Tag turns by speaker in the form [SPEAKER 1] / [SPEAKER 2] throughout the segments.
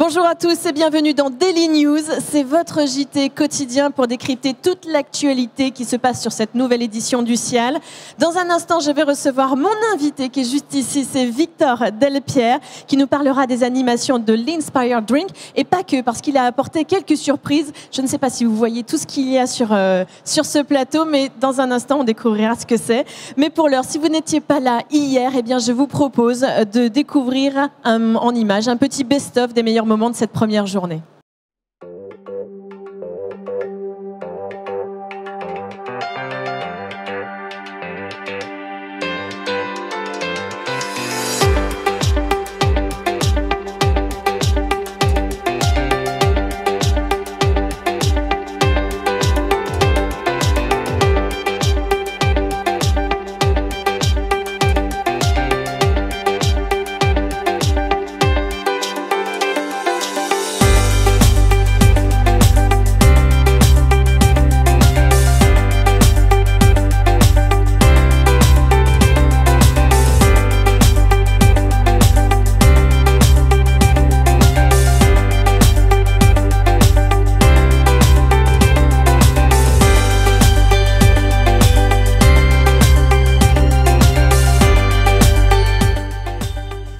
[SPEAKER 1] Bonjour à tous et bienvenue dans Daily News. C'est votre JT quotidien pour décrypter toute l'actualité qui se passe sur cette nouvelle édition du Cial. Dans un instant, je vais recevoir mon invité qui est juste ici, c'est Victor Delpierre, qui nous parlera des animations de l'Inspire Drink et pas que, parce qu'il a apporté quelques surprises. Je ne sais pas si vous voyez tout ce qu'il y a sur ce plateau, mais dans un instant, on découvrira ce que c'est. Mais pour l'heure, si vous n'étiez pas là hier, eh bien, je vous propose de découvrir en images un petit best-of des meilleurs moments de cette première journée.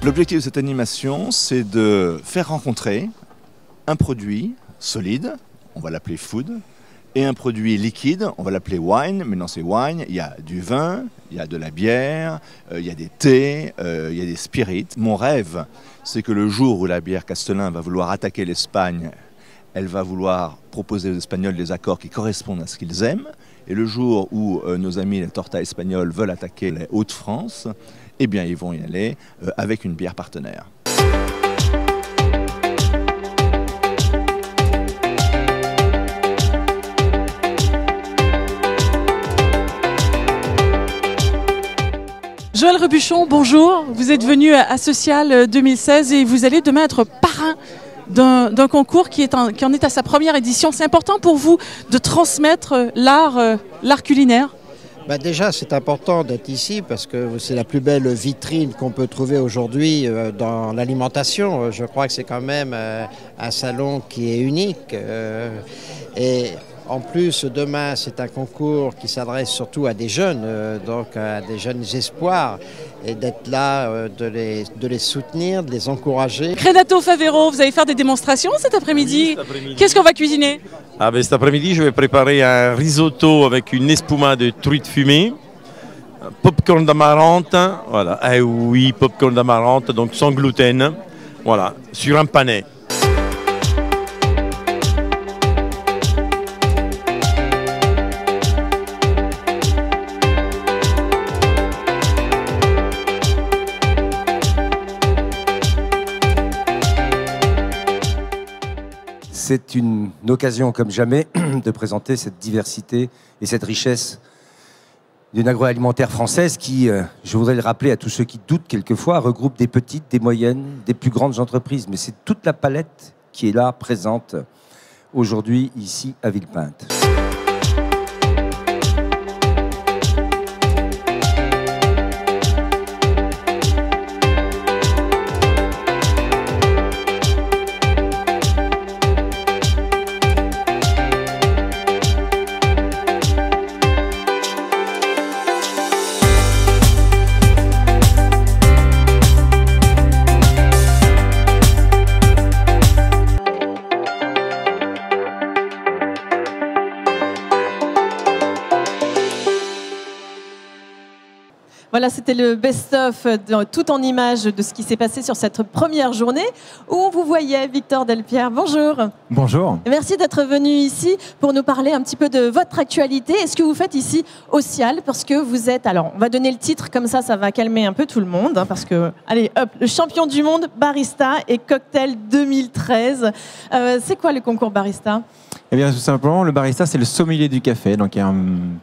[SPEAKER 2] L'objectif de cette animation, c'est de faire rencontrer un produit solide, on va l'appeler food, et un produit liquide, on va l'appeler wine, mais dans ces wines, il y a du vin, il y a de la bière, il y a des thés, il y a des spirites. Mon rêve, c'est que le jour où la bière Castelin va vouloir attaquer l'Espagne, elle va vouloir proposer aux Espagnols des accords qui correspondent à ce qu'ils aiment. Et le jour où nos amis les tortas espagnols veulent attaquer les Hauts-de-France, eh bien ils vont y aller avec une bière partenaire.
[SPEAKER 3] Joël Rebuchon, bonjour. Vous êtes venu à ce Cial 2016 et vous allez demain être parrain d'un concours qui en est à sa première édition. C'est important pour vous de transmettre l'art culinaire?
[SPEAKER 4] Déjà, c'est important d'être ici parce que c'est la plus belle vitrine qu'on peut trouver aujourd'hui dans l'alimentation. Je crois que c'est quand même un salon qui est unique. Et en plus, demain, c'est un concours qui s'adresse surtout à des jeunes, donc à des jeunes espoirs. Et d'être là, de les soutenir, de les encourager.
[SPEAKER 3] Renato Favero, vous allez faire des démonstrations cet après-midi. Qu'est-ce qu'on va cuisiner?
[SPEAKER 5] Cet après-midi, je vais préparer un risotto avec une espuma de truite fumée, popcorn d'amarante, voilà. Eh oui, popcorn d'amarante, donc sans gluten, voilà, sur un panais.
[SPEAKER 6] C'est une occasion comme jamais de présenter cette diversité et cette richesse d'une agroalimentaire française qui, je voudrais le rappeler à tous ceux qui doutent quelquefois, regroupe des petites, des moyennes, des plus grandes entreprises. Mais c'est toute la palette qui est là, présente aujourd'hui ici à Villepinte.
[SPEAKER 1] Voilà, c'était le best-of tout en images de ce qui s'est passé sur cette première journée où on vous voyait, Victor Delpierre. Bonjour.
[SPEAKER 7] Bonjour.
[SPEAKER 1] Merci d'être venu ici pour nous parler un petit peu de votre actualité et ce que vous faites ici au Cial, parce que vous êtes, alors on va donner le titre, comme ça va calmer un peu tout le monde, parce que, allez hop, le champion du monde barista et cocktail 2013. C'est quoi le concours barista ?
[SPEAKER 7] Eh bien, tout simplement, le barista, c'est le sommelier du café. Donc, il y a un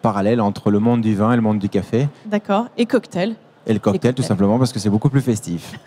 [SPEAKER 7] parallèle entre le monde du vin et le monde du café.
[SPEAKER 1] D'accord. Et cocktail ?
[SPEAKER 7] Et le cocktail, tout simplement, parce que c'est beaucoup plus festif.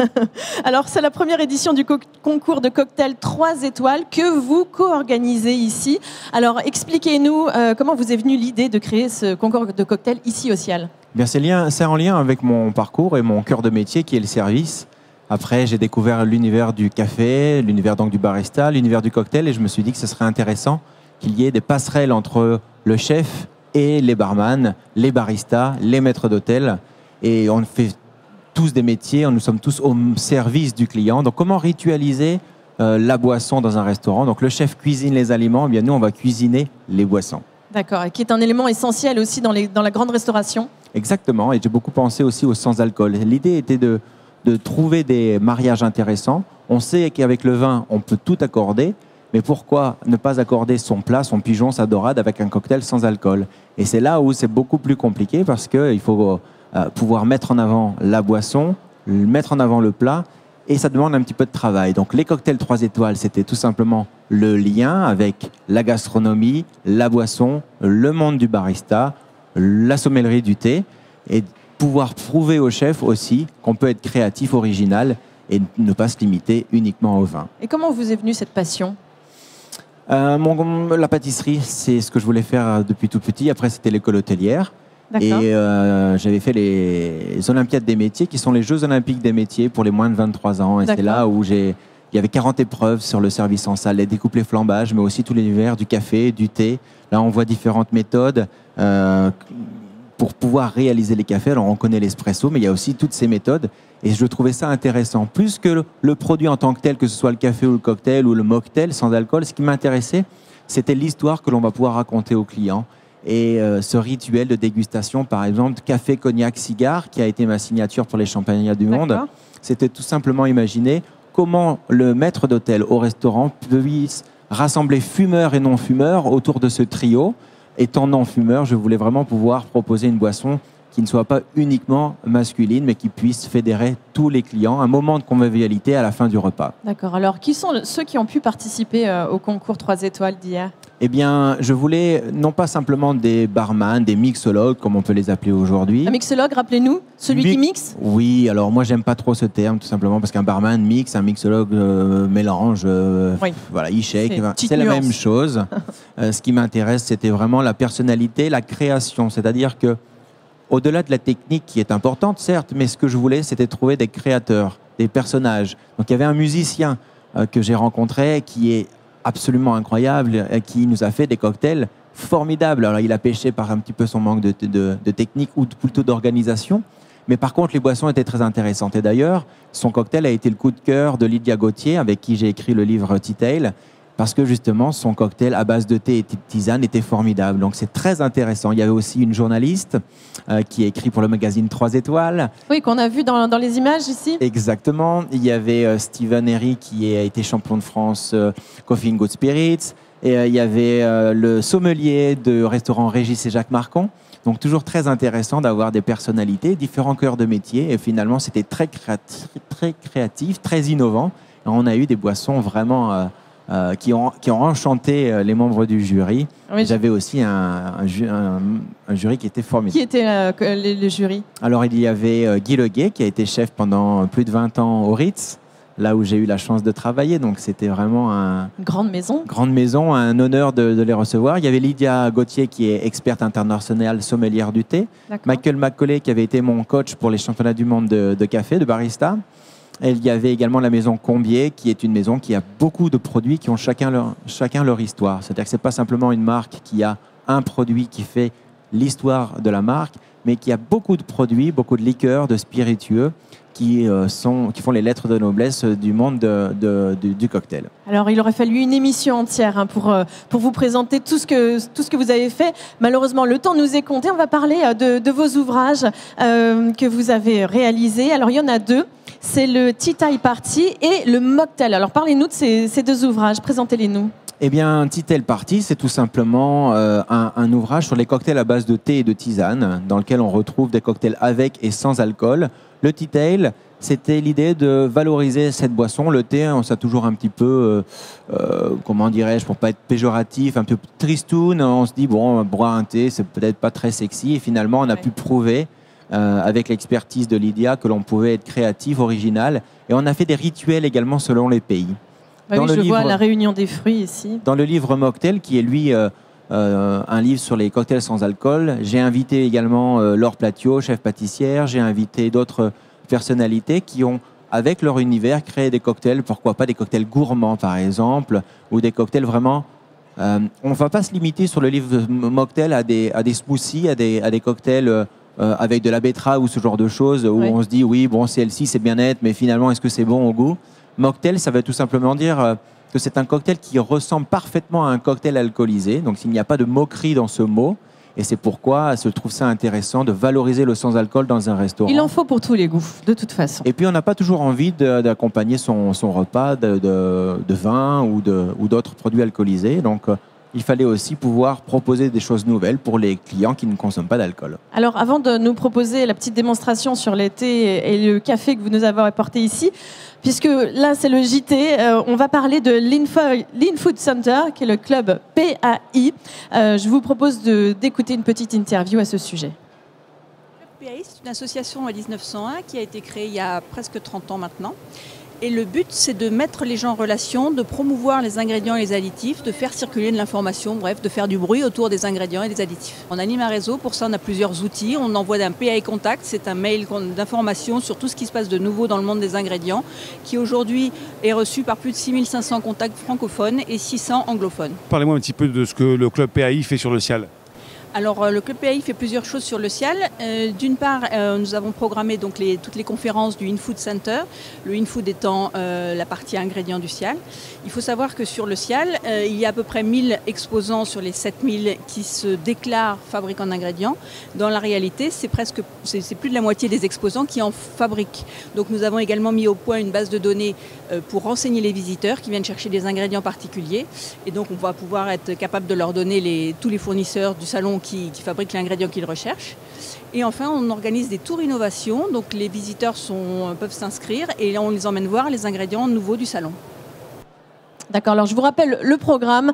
[SPEAKER 1] Alors, c'est la première édition du concours de cocktail 3 étoiles que vous co-organisez ici. Alors, expliquez-nous comment vous est venue l'idée de créer ce concours de cocktail ici au Cial.
[SPEAKER 7] Bien, c'est en lien avec mon parcours et mon cœur de métier qui est le service. Après, j'ai découvert l'univers du café, l'univers donc du barista, l'univers du cocktail, et je me suis dit que ce serait intéressant qu'il y ait des passerelles entre le chef et les barman, les baristas, les maîtres d'hôtel. Et on fait tous des métiers, nous sommes tous au service du client. Donc, comment ritualiser la boisson dans un restaurant? Donc, le chef cuisine les aliments, eh bien nous, on va cuisiner les boissons.
[SPEAKER 1] D'accord, et qui est un élément essentiel aussi dans la grande restauration.
[SPEAKER 7] Exactement, et j'ai beaucoup pensé aussi au sans-alcool. L'idée était de trouver des mariages intéressants. On sait qu'avec le vin, on peut tout accorder, mais pourquoi ne pas accorder son plat, son pigeon, sa dorade avec un cocktail sans alcool? Et c'est là où c'est beaucoup plus compliqué parce qu'il faut pouvoir mettre en avant la boisson, mettre en avant le plat, et ça demande un petit peu de travail. Donc les cocktails 3 étoiles, c'était tout simplement le lien avec la gastronomie, la boisson, le monde du barista, la sommellerie du thé, et pouvoir prouver au chef aussi qu'on peut être créatif, original, et ne pas se limiter uniquement au vin.
[SPEAKER 1] Et comment vous est venue cette passion?
[SPEAKER 7] La pâtisserie, c'est ce que je voulais faire depuis tout petit. Après, c'était l'école hôtelière. Et j'avais fait les Olympiades des métiers, qui sont les Jeux olympiques des métiers pour les moins de 23 ans. Et c'est là où il y avait 40 épreuves sur le service en salle, les découpes, les flambages, mais aussi tout l'univers du café, du thé. Là, on voit différentes méthodes pour pouvoir réaliser les cafés. Alors, on connaît l'espresso, mais il y a aussi toutes ces méthodes. Et je trouvais ça intéressant. Plus que le produit en tant que tel, que ce soit le café ou le cocktail ou le mocktail sans alcool, ce qui m'intéressait, c'était l'histoire que l'on va pouvoir raconter aux clients. Et ce rituel de dégustation, par exemple, café, cognac, cigare, qui a été ma signature pour les championnats du monde, c'était tout simplement imaginer comment le maître d'hôtel au restaurant puisse rassembler fumeurs et non-fumeurs autour de ce trio. Étant non-fumeur, je voulais vraiment pouvoir proposer une boisson qui ne soit pas uniquement masculine, mais qui puisse fédérer tous les clients, un moment de convivialité à la fin du repas.
[SPEAKER 1] D'accord. Alors, qui sont ceux qui ont pu participer au concours 3 étoiles d'hier?
[SPEAKER 7] Eh bien, je voulais non pas simplement des barman, des mixologues, comme on peut les appeler aujourd'hui.
[SPEAKER 1] Un mixologue, rappelez-nous, celui qui mixe?
[SPEAKER 7] Oui, alors moi, j'aime pas trop ce terme, tout simplement, parce qu'un barman mixe, un mixologue mélange, voilà, il shake, c'est la même chose. Ce qui m'intéresse, c'était vraiment la personnalité, la création, c'est-à-dire que au-delà de la technique qui est importante, certes, mais ce que je voulais, c'était trouver des créateurs, des personnages. Donc il y avait un musicien que j'ai rencontré qui est absolument incroyable, qui nous a fait des cocktails formidables. Alors il a pêché par un petit peu son manque de technique ou plutôt d'organisation, mais par contre les boissons étaient très intéressantes. Et d'ailleurs, son cocktail a été le coup de cœur de Lydia Gauthier, avec qui j'ai écrit le livre Tea Tale, parce que justement, son cocktail à base de thé et de tisane était formidable. Donc c'est très intéressant. Il y avait aussi une journaliste qui a écrit pour le magazine 3 étoiles.
[SPEAKER 1] Oui, qu'on a vu dans les images ici.
[SPEAKER 7] Exactement. Il y avait Steven Herry qui a été champion de France Coffee and Good Spirits. Et il y avait le sommelier de restaurant Régis et Jacques Marcon. Donc toujours très intéressant d'avoir des personnalités, différents cœurs de métier. Et finalement, c'était très créatif, très innovant. Et on a eu des boissons vraiment... qui ont enchanté les membres du jury. Oui, j'avais aussi un jury qui était formidable.
[SPEAKER 1] Qui était le jury? Alors,
[SPEAKER 7] il y avait Guy Leguet, qui a été chef pendant plus de 20 ans au Ritz, là où j'ai eu la chance de travailler. Donc, c'était vraiment une
[SPEAKER 1] grande
[SPEAKER 7] maison, un honneur de les recevoir. Il y avait Lydia Gauthier, qui est experte internationale sommelière du thé. Michael McCauley, qui avait été mon coach pour les championnats du monde de café, de barista. Et il y avait également la maison Combier, qui est une maison qui a beaucoup de produits qui ont chacun leur histoire. C'est-à-dire que ce n'est pas simplement une marque qui a un produit qui fait l'histoire de la marque, mais qui a beaucoup de produits, beaucoup de liqueurs, de spiritueux qui font les lettres de noblesse du monde du cocktail.
[SPEAKER 1] Alors, il aurait fallu une émission entière pour vous présenter tout ce que vous avez fait. Malheureusement, le temps nous est compté. On va parler de vos ouvrages que vous avez réalisés. Alors, il y en a 2. C'est le Tea Time Party et le Mocktail. Alors, parlez-nous de ces 2 ouvrages. Présentez-les-nous.
[SPEAKER 7] Eh bien, Tea Time Party, c'est tout simplement un ouvrage sur les cocktails à base de thé et de tisane, dans lequel on retrouve des cocktails avec et sans alcool. Le Tea Tale, c'était l'idée de valoriser cette boisson. Le thé, on s'est toujours un petit peu, comment dirais-je, pour pas être péjoratif, un peu tristoun. On se dit, bon, boire un thé, c'est peut-être pas très sexy. Et finalement, on a pu prouver, avec l'expertise de Lydia, que l'on pouvait être créatif, original. Et on a fait des rituels également selon les pays.
[SPEAKER 1] Bah oui, je vois la réunion des fruits ici.
[SPEAKER 7] Dans le livre Mocktail, qui est lui un livre sur les cocktails sans alcool, j'ai invité également Laure Platio, chef pâtissière. J'ai invité d'autres personnalités qui ont avec leur univers, créer des cocktails, pourquoi pas des cocktails gourmands par exemple, ou des cocktails vraiment... on ne va pas se limiter sur le livre de mocktail à des smoothies, à des cocktails avec de la betterave ou ce genre de choses, où on se dit oui, bon, c'est healthy, c'est bien net, mais finalement, est-ce que c'est bon au goût? Mocktail, ça veut tout simplement dire que c'est un cocktail qui ressemble parfaitement à un cocktail alcoolisé, donc il n'y a pas de moquerie dans ce mot. Et c'est pourquoi je trouve ça intéressant de valoriser le sans-alcool dans un restaurant.
[SPEAKER 1] Il en faut pour tous les goûts, de toute façon.
[SPEAKER 7] Et puis, on n'a pas toujours envie d'accompagner son repas de vin ou d'autres produits alcoolisés. Donc, il fallait aussi pouvoir proposer des choses nouvelles pour les clients qui ne consomment pas d'alcool. Alors, avant de nous proposer la petite démonstration sur le thé et le café que vous nous avez apporté ici, puisque là, c'est le JT, on va parler de Lean Food Center, qui est le club PAI. Je vous propose d'écouter une petite interview à ce sujet.
[SPEAKER 8] Le PAI, c'est une association en 1901 qui a été créée il y a presque 30 ans maintenant. Et le but, c'est de mettre les gens en relation, de promouvoir les ingrédients et les additifs, de faire circuler de l'information, bref, de faire du bruit autour des ingrédients et des additifs. On anime un réseau, pour ça on a plusieurs outils. On envoie un PAI Contact, c'est un mail d'information sur tout ce qui se passe de nouveau dans le monde des ingrédients, qui aujourd'hui est reçu par plus de 6500 contacts francophones et 600 anglophones.
[SPEAKER 9] Parlez-moi un petit peu de ce que le club PAI fait sur le Cial.
[SPEAKER 8] Alors, le Club PAI fait plusieurs choses sur le Cial. D'une part, nous avons programmé donc toutes les conférences du InFood Center, le InFood étant la partie ingrédients du Cial. Il faut savoir que sur le Cial, il y a à peu près 1000 exposants sur les 7000 qui se déclarent fabricants d'ingrédients. Dans la réalité, c'est plus de la moitié des exposants qui en fabriquent. Donc, nous avons également mis au point une base de données pour renseigner les visiteurs qui viennent chercher des ingrédients particuliers. Et donc, on va pouvoir être capable de leur donner tous les fournisseurs du salon qui fabriquent l'ingrédient qu'ils recherchent. Et enfin, on organise des tours innovation. Donc, les visiteurs peuvent s'inscrire et là, on les emmène voir les ingrédients nouveaux du salon.
[SPEAKER 1] D'accord, alors je vous rappelle le programme.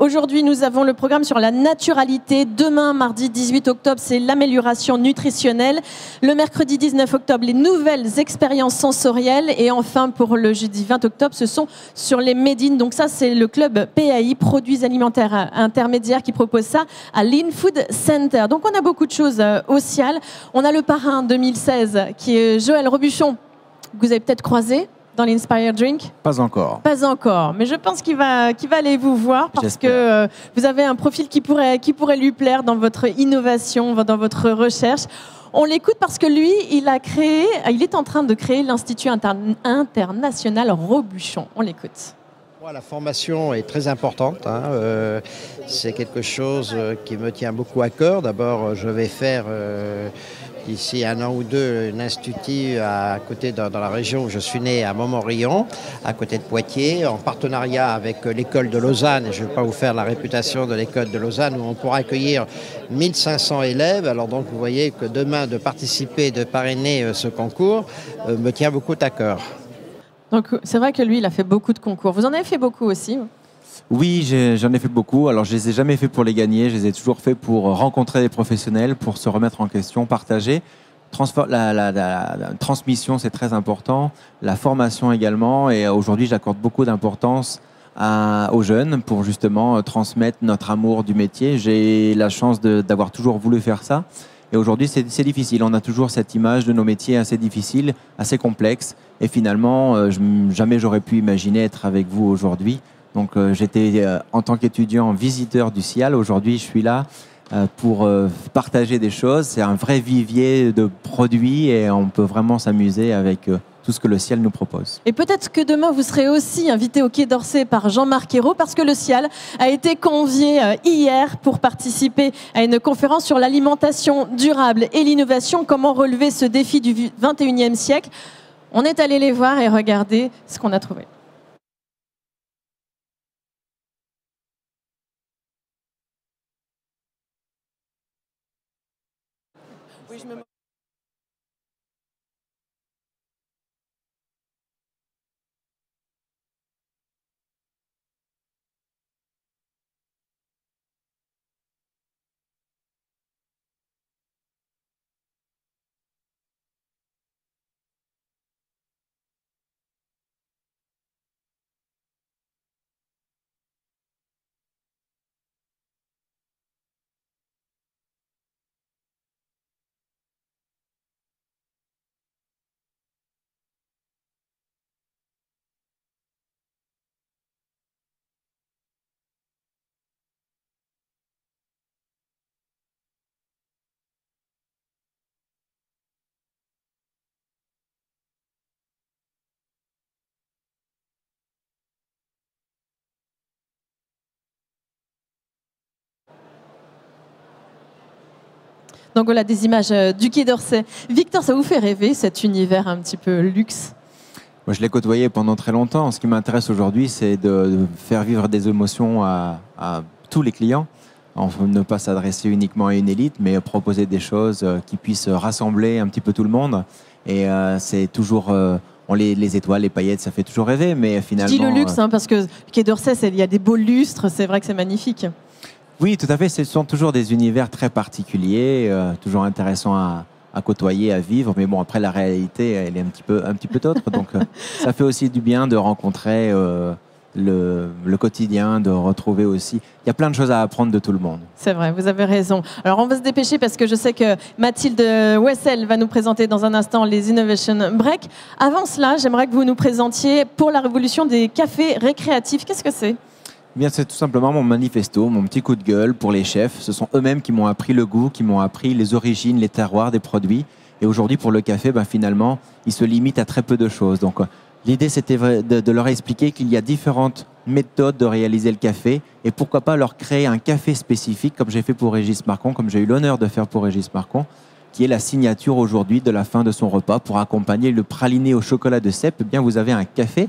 [SPEAKER 1] Aujourd'hui, nous avons le programme sur la naturalité. Demain, mardi 18 octobre, c'est l'amélioration nutritionnelle. Le mercredi 19 octobre, les nouvelles expériences sensorielles. Et enfin, pour le jeudi 20 octobre, ce sont sur les Made in. Donc ça, c'est le club PAI, Produits Alimentaires Intermédiaires, qui propose ça à Lean Food Center. Donc on a beaucoup de choses au Cial. On a le parrain 2016, qui est Joël Robuchon, que vous avez peut-être croisé dans l'Inspire Drink?
[SPEAKER 7] Pas encore.
[SPEAKER 1] Pas encore, mais je pense qu'il va aller vous voir parce que vous avez un profil qui pourrait lui plaire dans votre innovation, dans votre recherche. On l'écoute parce que lui, il est en train de créer l'Institut international Robuchon. On l'écoute.
[SPEAKER 4] La formation est très importante. C'est quelque chose qui me tient beaucoup à cœur. D'abord, je vais faire d'ici 1 an ou 2 un institut à côté dans la région où je suis né, à Montmorillon, à côté de Poitiers, en partenariat avec l'école de Lausanne. Et je ne vais pas vous faire la réputation de l'école de Lausanne, où on pourra accueillir 1500 élèves. Alors donc vous voyez que demain, de participer, de parrainer ce concours me tient beaucoup à cœur.
[SPEAKER 1] Donc c'est vrai que lui, il a fait beaucoup de concours. Vous en avez fait beaucoup aussi?
[SPEAKER 7] Oui, j'en ai fait beaucoup. Alors, je les ai jamais fait pour les gagner. Je les ai toujours fait pour rencontrer des professionnels, pour se remettre en question, partager. La transmission, c'est très important. La formation également. Et aujourd'hui, j'accorde beaucoup d'importance aux jeunes pour justement transmettre notre amour du métier. J'ai la chance d'avoir toujours voulu faire ça. Et aujourd'hui, c'est difficile. On a toujours cette image de nos métiers assez difficiles, assez complexes. Et finalement, jamais j'aurais pu imaginer être avec vous aujourd'hui. Donc j'étais en tant qu'étudiant visiteur du Cial. Aujourd'hui, je suis là pour partager des choses. C'est un vrai vivier de produits et on peut vraiment s'amuser avec tout ce que le Cial nous propose.
[SPEAKER 1] Et peut-être que demain, vous serez aussi invité au Quai d'Orsay par Jean-Marc Ayrault parce que le Cial a été convié hier pour participer à une conférence sur l'alimentation durable et l'innovation. Comment relever ce défi du 21e siècle? On est allé les voir et regarder ce qu'on a trouvé. Oui, je me Donc voilà des images du Quai d'Orsay. Victor, ça vous fait rêver cet univers un petit peu luxe?
[SPEAKER 7] Moi, je l'ai côtoyé pendant très longtemps. Ce qui m'intéresse aujourd'hui, c'est de faire vivre des émotions à tous les clients. Ne pas s'adresser uniquement à une élite, mais proposer des choses qui puissent rassembler un petit peu tout le monde. Et c'est toujours... les étoiles, les paillettes, ça fait toujours rêver, mais finalement...
[SPEAKER 1] Je dis le luxe, parce que Quai d'Orsay, il y a des beaux lustres, c'est vrai que c'est magnifique.
[SPEAKER 7] Oui, tout à fait. Ce sont toujours des univers très particuliers, toujours intéressants à côtoyer, à vivre. Mais bon, après, la réalité, elle est un petit peu autre. Donc, ça fait aussi du bien de rencontrer le quotidien, de retrouver aussi... Il y a plein de choses à apprendre de tout le monde.
[SPEAKER 1] C'est vrai, vous avez raison. Alors, on va se dépêcher parce que je sais que Mathilde Wessel va nous présenter dans un instant les Innovation Break. Avant cela, j'aimerais que vous nous présentiez pour la révolution des cafés récréatifs. Qu'est-ce que c'est ?
[SPEAKER 7] Bien, c'est tout simplement mon manifesto, mon petit coup de gueule pour les chefs. Ce sont eux-mêmes qui m'ont appris le goût, qui m'ont appris les origines, les terroirs des produits. Et aujourd'hui, pour le café, finalement, ils se limitent à très peu de choses. Donc, l'idée, c'était de leur expliquer qu'il y a différentes méthodes de réaliser le café et pourquoi pas leur créer un café spécifique, comme j'ai fait pour Régis Marcon, comme j'ai eu l'honneur de faire pour Régis Marcon, qui est la signature aujourd'hui de la fin de son repas pour accompagner le praliné au chocolat de cèpe. Eh bien, vous avez un café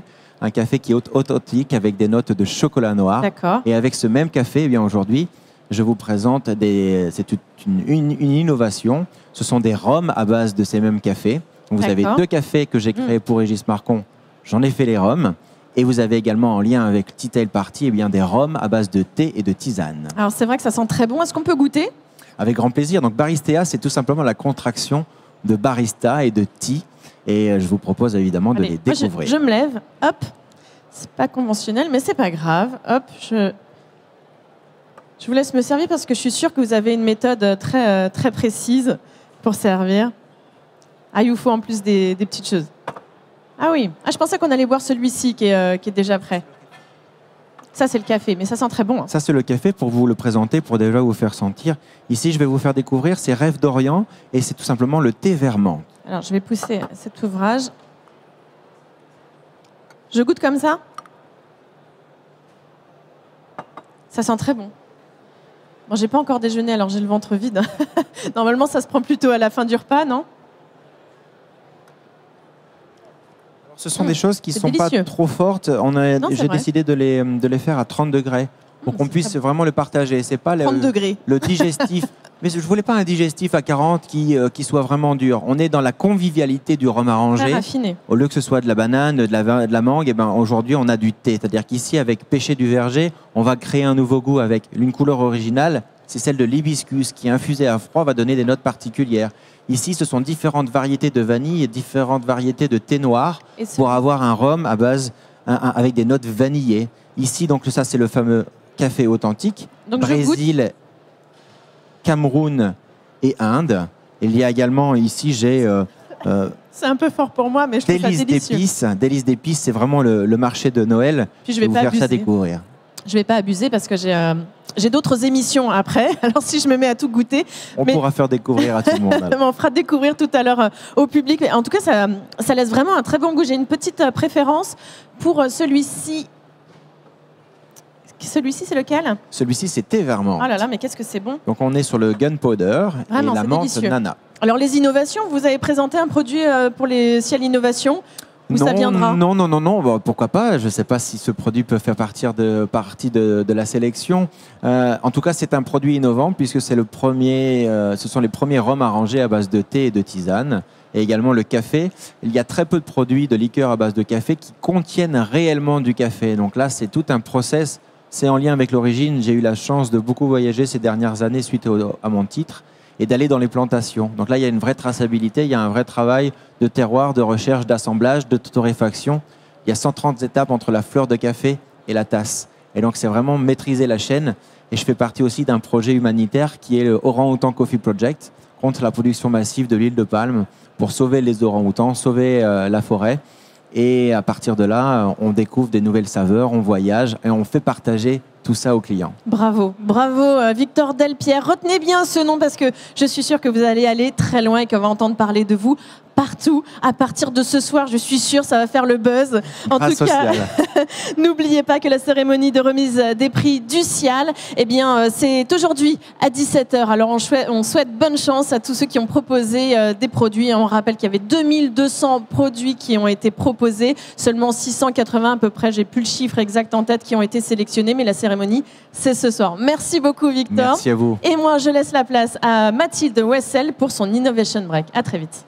[SPEAKER 7] qui est authentique avec des notes de chocolat noir.
[SPEAKER 1] D'accord.
[SPEAKER 7] Et avec ce même café, eh bien aujourd'hui, je vous présente c'est une innovation. Ce sont des rhums à base de ces mêmes cafés. Donc, vous avez 2 cafés que j'ai créés pour Régis Marcon. J'en ai fait les rhums. Et vous avez également en lien avec Tea Tail Party des rhums à base de thé et de tisane.
[SPEAKER 1] Alors c'est vrai que ça sent très bon. Est-ce qu'on peut goûter ?
[SPEAKER 7] Avec grand plaisir. Donc Baristea, c'est tout simplement la contraction de barista et de tea. Et je vous propose évidemment de les découvrir.
[SPEAKER 1] Je me lève, hop. C'est pas conventionnel, mais c'est pas grave. Hop, je vous laisse me servir parce que je suis sûre que vous avez une méthode très, très précise pour servir. Ah, il vous faut en plus des petites choses. Ah oui, je pensais qu'on allait boire celui-ci qui est déjà prêt. Ça, c'est le café, mais ça sent très bon.
[SPEAKER 7] Ça, c'est le café pour vous le présenter, pour déjà vous faire sentir. Ici, je vais vous faire découvrir ces Rêves d'Orient et c'est tout simplement le thé vert menthe.
[SPEAKER 1] Alors, je vais pousser cet ouvrage. Je goûte comme ça. Ça sent très bon. Bon, j'ai pas encore déjeuné, alors j'ai le ventre vide. Normalement, ça se prend plutôt à la fin du repas, non ?
[SPEAKER 7] Ce sont des choses qui ne sont pas trop fortes. J'ai décidé de les faire à 30 degrés pour qu'on puisse vraiment le partager. C'est pas
[SPEAKER 1] 30 degrés.
[SPEAKER 7] Le digestif. Mais je ne voulais pas un digestif à 40 qui soit vraiment dur. On est dans la convivialité du rhum arrangé. Au lieu que ce soit de la banane, de la mangue, aujourd'hui, on a du thé. C'est-à-dire qu'ici, avec Pêcher du Verger, on va créer un nouveau goût avec une couleur originale. C'est celle de l'hibiscus qui, infusée à froid, va donner des notes particulières. Ici, ce sont différentes variétés de vanille et différentes variétés de thé noir pour avoir un rhum à base avec des notes vanillées. Ici, donc ça, c'est le fameux café authentique. Donc, Brésil, Cameroun et Inde. Il y a également ici, j'ai...
[SPEAKER 1] c'est un peu fort pour moi, mais je trouve ça délicieux.
[SPEAKER 7] Délices d'épices, c'est vraiment le marché de Noël.
[SPEAKER 1] Puis je vais pas
[SPEAKER 7] vous faire ça découvrir.
[SPEAKER 1] Je ne vais pas abuser parce que j'ai d'autres émissions après. Alors si je me mets à tout goûter...
[SPEAKER 7] On pourra faire découvrir à tout le monde.
[SPEAKER 1] On fera découvrir tout à l'heure au public. En tout cas, ça laisse vraiment un très bon goût. J'ai une petite préférence pour celui-ci. Celui-ci, c'est lequel ?
[SPEAKER 7] Celui-ci, c'est thé vert menthe.
[SPEAKER 1] Oh là là, mais qu'est-ce que c'est bon.
[SPEAKER 7] Donc on est sur le gunpowder et la menthe
[SPEAKER 1] délicieux.
[SPEAKER 7] nana.
[SPEAKER 1] Alors les innovations, vous avez présenté un produit pour les Ciel Innovation. Où ça viendra ?
[SPEAKER 7] Non. Bon, pourquoi pas ? Je ne sais pas si ce produit peut faire partie de la sélection. En tout cas, c'est un produit innovant puisque c'est ce sont les premiers rhums arrangés à base de thé et de tisane. Et également le café. Il y a très peu de produits de liqueurs à base de café qui contiennent réellement du café. Donc là, c'est tout un process. C'est en lien avec l'origine. J'ai eu la chance de beaucoup voyager ces dernières années suite à mon titre et d'aller dans les plantations. Donc là, il y a une vraie traçabilité, il y a un vrai travail de terroir, de recherche, d'assemblage, de torréfaction. Il y a 130 étapes entre la fleur de café et la tasse. Et donc, c'est vraiment maîtriser la chaîne. Et je fais partie aussi d'un projet humanitaire qui est le Orang-Outan Coffee Project contre la production massive de l'huile de palme pour sauver les orang-outans, sauver la forêt. Et à partir de là, on découvre des nouvelles saveurs, on voyage et on fait partager tout ça aux clients.
[SPEAKER 1] Bravo, Victor Delpierre. Retenez bien ce nom parce que je suis sûre que vous allez aller très loin et qu'on va entendre parler de vous partout. À partir de ce soir, je suis sûre, ça va faire le buzz. En tout cas, n'oubliez pas que la cérémonie de remise des prix du Cial, eh bien, c'est aujourd'hui à 17h. Alors, on souhaite bonne chance à tous ceux qui ont proposé des produits. On rappelle qu'il y avait 2200 produits qui ont été proposés. Seulement 680 à peu près, j'ai plus le chiffre exact en tête, qui ont été sélectionnés. Mais la cérémonie, c'est ce soir. Merci beaucoup, Victor.
[SPEAKER 7] Merci à vous.
[SPEAKER 1] Et moi, je laisse la place à Mathilde Wessel pour son Innovation Break. À très vite.